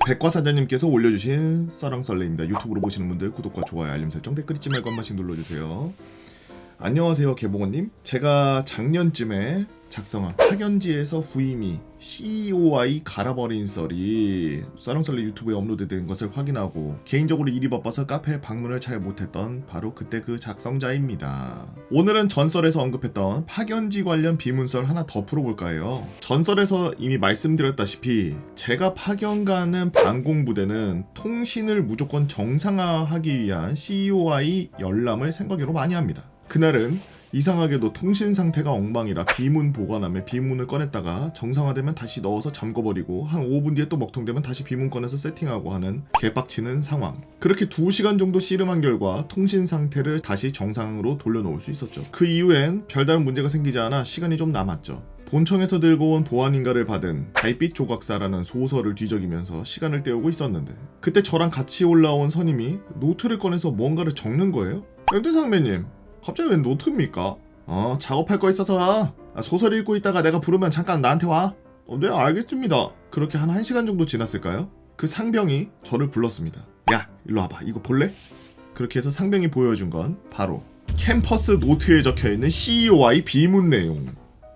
백과사장님께서 올려주신 썰렁썰레입니다. 유튜브로 보시는 분들 구독과 좋아요, 알림 설정, 댓글 잊지 말고 한 번씩 눌러주세요. 안녕하세요, 개봉원님. 제가 작년쯤에 작성한 파견지에서 후임이 COI 갈아버린 썰이 썰렁썰레 유튜브에 업로드된 것을 확인하고 개인적으로 일이 바빠서 카페에 방문을 잘 못했던 바로 그때 그 작성자입니다. 오늘은 전설에서 언급했던 파견지 관련 비문썰 하나 더 풀어볼까 해요. 전설에서 이미 말씀드렸다시피 제가 파견 가는 방공부대는 통신을 무조건 정상화하기 위한 COI 열람을 생각으로 많이 합니다. 그날은 이상하게도 통신 상태가 엉망이라 비문 보관함에 비문을 꺼냈다가 정상화되면 다시 넣어서 잠궈버리고 한 5분 뒤에 또 먹통되면 다시 비문 꺼내서 세팅하고 하는 개빡치는 상황. 그렇게 2시간 정도 씨름한 결과 통신 상태를 다시 정상으로 돌려놓을 수 있었죠. 그 이후엔 별다른 문제가 생기지 않아 시간이 좀 남았죠. 본청에서 들고 온 보안인가를 받은 달빛 조각사라는 소설을 뒤적이면서 시간을 때우고 있었는데 그때 저랑 같이 올라온 선임이 노트를 꺼내서 뭔가를 적는 거예요. 근데 상배님, 갑자기 웬 노트입니까? 작업할 거 있어서 소설 읽고 있다가 내가 부르면 잠깐 나한테 와. 네, 알겠습니다. 그렇게 한 1시간 정도 지났을까요? 그 상병이 저를 불렀습니다. 야, 일로 와봐. 이거 볼래? 그렇게 해서 상병이 보여준 건 바로 캠퍼스 노트에 적혀있는 COI 비문 내용.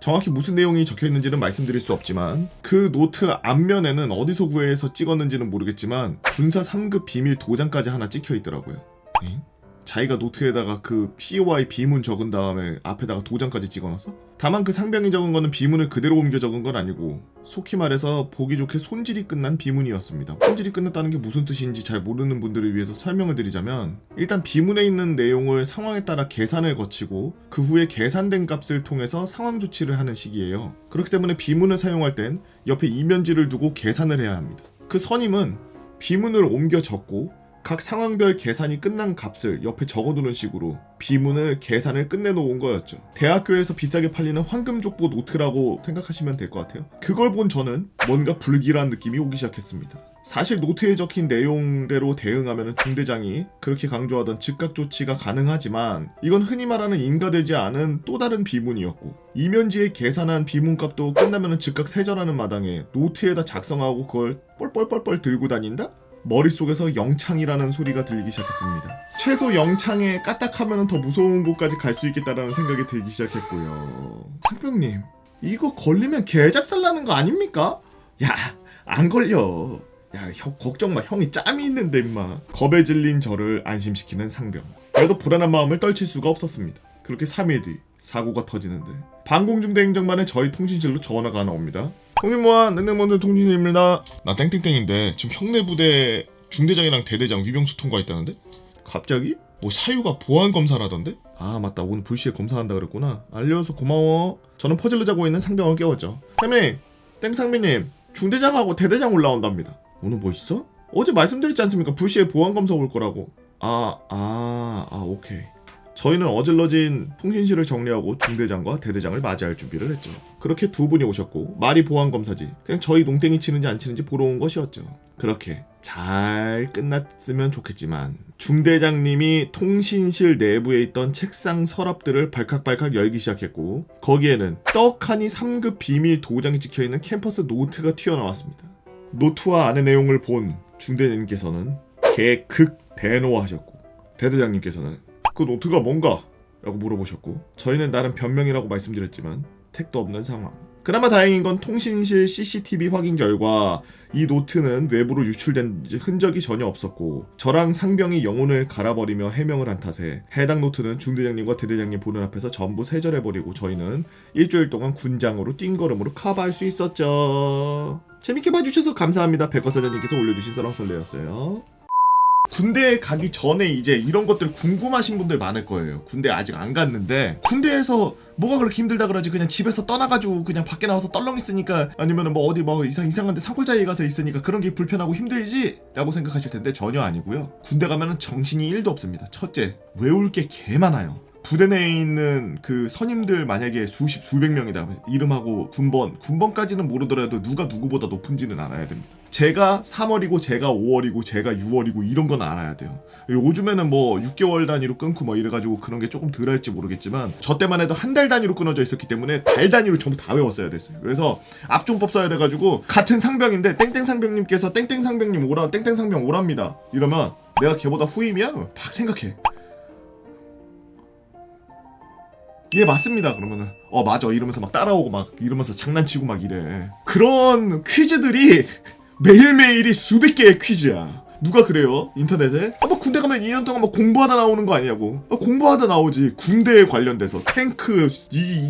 정확히 무슨 내용이 적혀있는지는 말씀드릴 수 없지만 그 노트 앞면에는 어디서 구해서 찍었는지는 모르겠지만 군사 3급 비밀 도장까지 하나 찍혀있더라고요. 자기가 노트에다가 그 COI 비문 적은 다음에 앞에다가 도장까지 찍어놨어? 다만 그 상병이 적은 거는 비문을 그대로 옮겨 적은 건 아니고 속히 말해서 보기 좋게 손질이 끝난 비문이었습니다. 손질이 끝났다는 게 무슨 뜻인지 잘 모르는 분들을 위해서 설명을 드리자면 일단 비문에 있는 내용을 상황에 따라 계산을 거치고 그 후에 계산된 값을 통해서 상황 조치를 하는 식이에요. 그렇기 때문에 비문을 사용할 땐 옆에 이면지를 두고 계산을 해야 합니다. 그 선임은 비문을 옮겨 적고 각 상황별 계산이 끝난 값을 옆에 적어두는 식으로 비문을 계산을 끝내놓은 거였죠. 대학교에서 비싸게 팔리는 황금족보 노트라고 생각하시면 될 것 같아요. 그걸 본 저는 뭔가 불길한 느낌이 오기 시작했습니다. 사실 노트에 적힌 내용대로 대응하면 중대장이 그렇게 강조하던 즉각 조치가 가능하지만 이건 흔히 말하는 인가되지 않은 또 다른 비문이었고 이면지에 계산한 비문값도 끝나면 즉각 세절하는 마당에 노트에다 작성하고 그걸 뻘뻘뻘뻘 들고 다닌다? 머릿속에서 영창이라는 소리가 들리기 시작했습니다. 최소 영창에 까딱하면 더 무서운 곳까지 갈 수 있겠다라는 생각이 들기 시작했고요. 상병님, 이거 걸리면 개작살나는 거 아닙니까? 야, 안 걸려. 야, 형 걱정 마. 형이 짬이 있는데 임마. 겁에 질린 저를 안심시키는 상병. 그래도 불안한 마음을 떨칠 수가 없었습니다. 그렇게 3일 뒤 사고가 터지는데 방공중대 행정반에 저희 통신실로 전화가 하나 옵니다. 통신모한 냉장본대 통신실입니다. 나 땡땡땡인데 지금 형네 부대 중대장이랑 대대장 위병소 통과했다는데? 갑자기? 뭐 사유가 보안 검사라던데? 아 맞다, 오늘 불시에 검사한다 그랬구나. 알려줘서 고마워. 저는 퍼즐로 자고 있는 상병을 깨웠죠. 선배님, 땡상비님, 중대장하고 대대장 올라온답니다. 오늘 뭐 있어? 어제 말씀드렸지 않습니까? 불시에 보안 검사 올 거라고. 오케이. 저희는 어질러진 통신실을 정리하고 중대장과 대대장을 맞이할 준비를 했죠. 그렇게 두 분이 오셨고 말이 보안검사지 그냥 저희 농땡이 치는지 안 치는지 보러 온 것이었죠. 그렇게 잘 끝났으면 좋겠지만 중대장님이 통신실 내부에 있던 책상 서랍들을 발칵발칵 열기 시작했고 거기에는 떡하니 3급 비밀 도장이 찍혀있는 캠퍼스 노트가 튀어나왔습니다. 노트와 안의 내용을 본 중대장님께서는 개극 대노하셨고 대대장님께서는 그 노트가 뭔가? 라고 물어보셨고 저희는 나름 변명이라고 말씀드렸지만 택도 없는 상황. 그나마 다행인 건 통신실 CCTV 확인 결과 이 노트는 외부로 유출된 흔적이 전혀 없었고 저랑 상병이 영혼을 갈아버리며 해명을 한 탓에 해당 노트는 중대장님과 대대장님 보는 앞에서 전부 세절해버리고 저희는 일주일 동안 군장으로 띵걸음으로 커버할 수 있었죠. 재밌게 봐주셔서 감사합니다. 백과사장님께서 올려주신 썰렁썰레였어요. 군대에 가기 전에 이제 이런 것들 궁금하신 분들 많을 거예요. 군대 아직 안 갔는데 군대에서 뭐가 그렇게 힘들다 그러지 그냥 집에서 떠나가지고 그냥 밖에 나와서 떨렁 있으니까 아니면은 뭐 어디 뭐 이상한데 산골짜기에 가서 있으니까 그런 게 불편하고 힘들지? 라고 생각하실 텐데 전혀 아니고요. 군대 가면은 정신이 1도 없습니다. 첫째, 외울 게 개 많아요. 부대 내에 있는 그 선임들 만약에 수십 수백 명이다. 이름하고 군번까지는 모르더라도 누가 누구보다 높은지는 알아야 됩니다. 제가 3월이고 제가 5월이고 제가 6월이고 이런 건 알아야 돼요. 요즘에는 뭐 6개월 단위로 끊고 뭐 이래가지고 그런 게 조금 덜 할지 모르겠지만 저 때만 해도 한 달 단위로 끊어져 있었기 때문에 달 단위로 전부 다 외웠어야 됐어요. 그래서 압종법 써야 돼가지고 같은 상병인데 땡땡 상병님께서 땡땡 상병님 오라, 땡땡 상병 오랍니다. 이러면 내가 걔보다 후임이야? 막 생각해. 예 맞습니다 그러면은 맞아 이러면서 막 따라오고 막 이러면서 장난치고 막 이래. 그런 퀴즈들이 매일매일이 수백 개의 퀴즈야. 누가 그래요 인터넷에? 뭐 군대 가면 2년 동안 뭐 공부하다 나오는 거 아니냐고. 공부하다 나오지. 군대에 관련돼서 탱크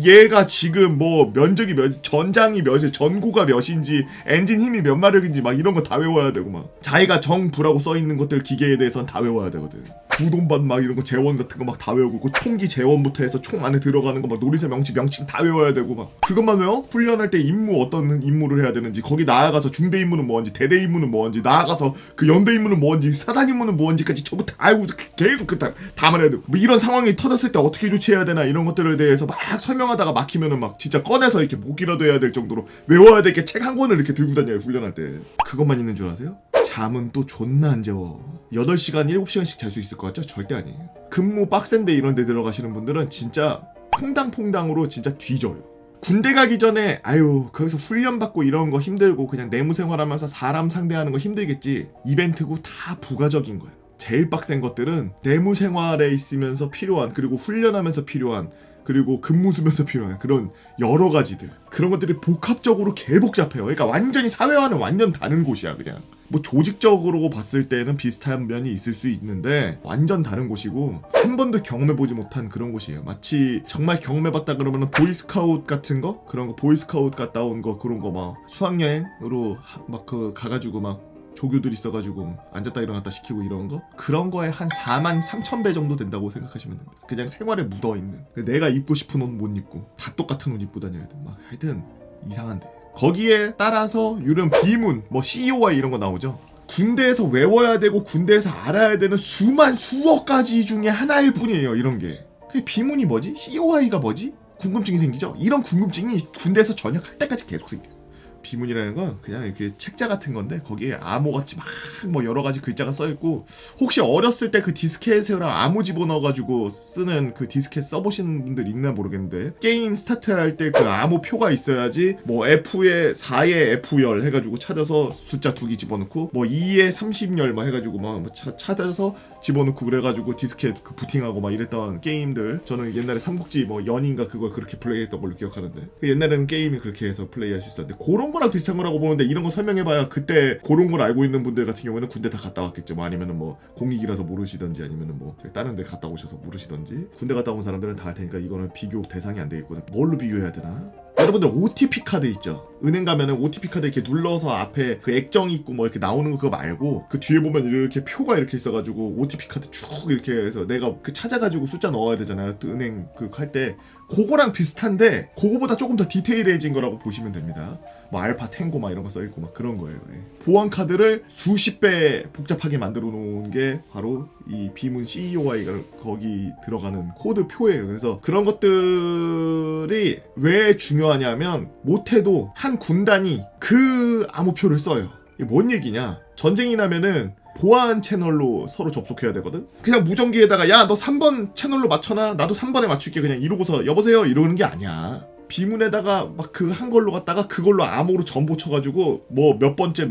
얘가 지금 뭐 면적이 전장이 몇이 전고가 몇인지 엔진 힘이 몇 마력인지 막 이런 거 다 외워야 되고 막 자기가 정부라고 써있는 것들 기계에 대해서는 다 외워야 되거든. 구동반 막 이런 거 재원 같은 거 막 다 외우고 그 총기 재원부터 해서 총 안에 들어가는 거 막 놀이사 명칭 다 외워야 되고 막 그것만 외워? 훈련할 때 임무 어떤 임무를 해야 되는지 거기 나아가서 중대 임무는 뭔지 대대 임무는 뭔지 나아가서 그 연대 임무는 뭔지 사단 임무는 뭔지까지 전부 다 알고 계속 다 말해야 되고 뭐 이런 상황이 터졌을 때 어떻게 조치해야 되나 이런 것들에 대해서 막 설명하다가 막히면은 막 진짜 꺼내서 이렇게 목이라도 해야 될 정도로 외워야 될 게 책 한 권을 이렇게 들고 다녀요 훈련할 때. 그것만 있는 줄 아세요? 잠은 또 존나 안 재워. 8시간 7시간씩 잘 수 있을 것 같죠? 절대 아니에요. 근무 빡센데 이런 데 들어가시는 분들은 진짜 퐁당퐁당으로 진짜 뒤져요. 군대 가기 전에 아유 거기서 훈련 받고 이런 거 힘들고 그냥 내무 생활하면서 사람 상대하는 거 힘들겠지. 이벤트고 다 부가적인 거예요. 제일 빡센 것들은 내무 생활에 있으면서 필요한 그리고 훈련하면서 필요한 그리고 근무 수면서 필요한 그런 여러 가지들 그런 것들이 복합적으로 개복잡해요. 그러니까 완전히 사회와는 완전 다른 곳이야. 그냥 뭐 조직적으로 봤을 때는 비슷한 면이 있을 수 있는데 완전 다른 곳이고 한 번도 경험해보지 못한 그런 곳이에요. 마치 정말 경험해봤다 그러면 보이스카우트 같은 거 그런 거 보이스카우트 갔다 온 거 그런 거 막 수학여행으로 막 그 가가지고 막 조교들 있어가지고 앉았다 일어났다 시키고 이런 거 그런 거에 한 43,000배 정도 된다고 생각하시면 됩니다. 그냥 생활에 묻어있는 내가 입고 싶은 옷 못 입고 다 똑같은 옷 입고 다녀야 돼. 막 하여튼 이상한데 거기에 따라서 요즘 비문 뭐 CEOI 이런 거 나오죠. 군대에서 외워야 되고 군대에서 알아야 되는 수억 가지 중에 하나일 뿐이에요. 이런 게 그게 비문이 뭐지? CEOI가 뭐지? 궁금증이 생기죠. 이런 궁금증이 군대에서 전역할 때까지 계속 생겨요. 비문이라는 건 그냥 이렇게 책자 같은 건데 거기에 암호같이 막 뭐 여러 가지 글자가 써있고 혹시 어렸을 때 그 디스켓에랑 암호 집어넣어가지고 쓰는 그 디스켓 써보신 분들 있나 모르겠는데 게임 스타트할 때 그 암호 표가 있어야지 뭐 F에 4에 F열 해가지고 찾아서 숫자 2개 집어넣고 뭐 2에 30열 막 해가지고 막 찾아서 집어넣고 그래가지고 디스켓 그 부팅하고 막 이랬던 게임들 저는 옛날에 삼국지 뭐 연인가 그걸 그렇게 플레이했던 걸로 기억하는데 옛날에는 게임이 그렇게 해서 플레이할 수 있었는데 그런 거랑 비슷한 거라고 보는데 이런 거 설명해봐야 그때 그런 걸 알고 있는 분들 같은 경우에는 군대 다 갔다 왔겠죠. 뭐 아니면은 뭐 공익이라서 모르시던지 아니면은 뭐 다른 데 갔다 오셔서 모르시던지 군대 갔다 온 사람들은 다 할 테니까 이거는 비교 대상이 안 되겠거든. 뭘로 비교해야 되나? 여러분들 OTP 카드 있죠? 은행 가면은 OTP 카드 이렇게 눌러서 앞에 그 액정 있고 뭐 이렇게 나오는 거 그거 말고 그 뒤에 보면 이렇게 표가 이렇게 있어가지고 OTP 카드 쭉 이렇게 해서 내가 그 찾아가지고 숫자 넣어야 되잖아요. 또 은행 그 할 때 그거랑 비슷한데 그거보다 조금 더 디테일해진 거라고 보시면 됩니다. 뭐 알파 탱고 막 이런 거 써있고 막 그런 거예요. 보안 카드를 수십 배 복잡하게 만들어 놓은 게 바로 이 비문 CEOI가 거기 들어가는 코드 표예요. 그래서 그런 것들이 왜 중요하냐면 못해도 한 군단이 그 암호표를 써요. 이게 뭔 얘기냐? 전쟁이 나면은 보안 채널로 서로 접속해야 되거든? 그냥 무전기에다가 야 너 3번 채널로 맞춰놔 나도 3번에 맞출게 그냥 이러고서 여보세요 이러는 게 아니야. 비문에다가 막 그 한 걸로 갖다가 그걸로 암호로 전보 쳐가지고 뭐 몇 번째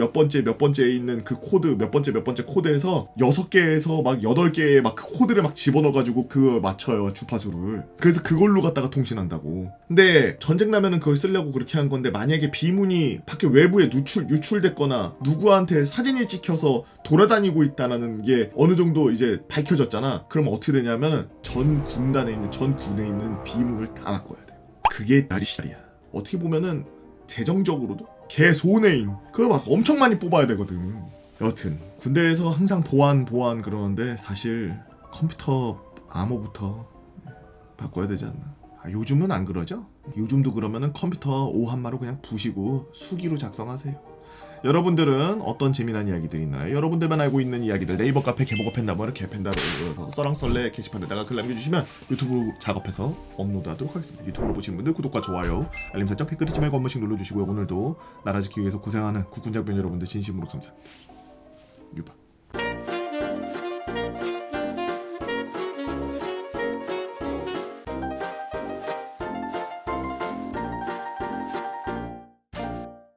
있는 그 코드 몇 번째 코드에서 6개에서 막 8개의 막 코드를 막 집어넣어가지고 그걸 맞춰요 주파수를. 그래서 그걸로 갖다가 통신한다고. 근데 전쟁 나면은 그걸 쓰려고 그렇게 한 건데 만약에 비문이 밖에 외부에 유출됐거나 누구한테 사진이 찍혀서 돌아다니고 있다는 게 어느 정도 이제 밝혀졌잖아. 그럼 어떻게 되냐면 전 군에 있는 비문을 다 바꿔야 돼. 그게 나리샤리야. 어떻게 보면은 재정적으로도 개 손해인 그거 막 엄청 많이 뽑아야 되거든. 여튼 군대에서 항상 보안 그러는데 사실 컴퓨터 암호부터 바꿔야 되지 않나. 요즘은 안 그러죠? 요즘도 그러면은 컴퓨터 오한마로 그냥 부시고 수기로 작성하세요. 여러분들은 어떤 재미난 이야기들이 있나요? 여러분들만 알고 있는 이야기들 네이버 카페 개보고 팬다버 이렇게 팬다버에서 썰랑썰레 게시판에다가 글 남겨주시면 유튜브로 작업해서 업로드하도록 하겠습니다. 유튜브로 보시는 분들 구독과 좋아요, 알림 설정, 댓글 잊지 말고 한 번씩 눌러주시고요. 오늘도 나라 지키기 위해서 고생하는 국군 장병 여러분들 진심으로 감사합니다. 유바.